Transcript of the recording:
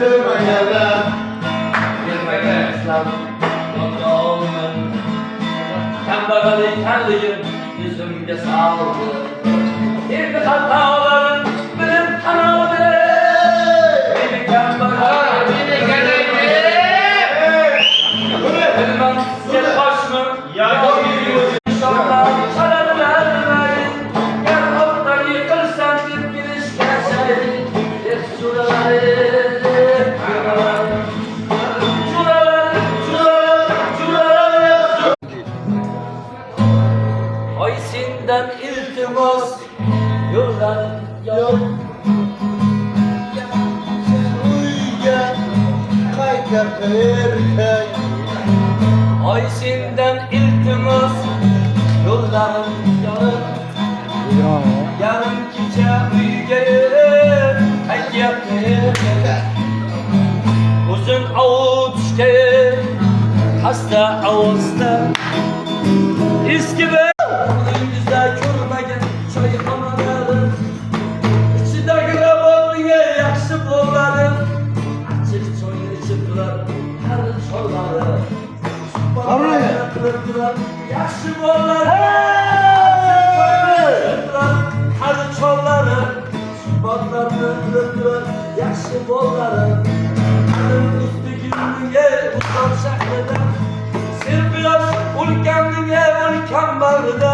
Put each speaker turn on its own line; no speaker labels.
Sürmeyene
Kembagal ikenligim yüzümge saldı. Bir hataların benim kanadı. Beni kembagal bilmem gel başımı İnşallah çararım ermeyin. Gel otları yıkırsan bir giriş gelseydin. Hep Aysinden iltimas yolların yok.
Uyuyan kayda kırkay
Aysinden iltimas yolların yok. Yarın gece uyuyayım haykıyatayım. Uzun avuçtayım hasta avuzda. Eski be güzel körmegen çayxanaları İçində qırabanlıya yaxşı bolları Açıq çoyun içibdiler hər çolları Subatlarına yaxşı bolları Hər çolları Subatlarına yaxşı bolları Hərin üstü günlüye ustam şəhrədən Sirpilaş ulkəmliyə ulkəm bağrıda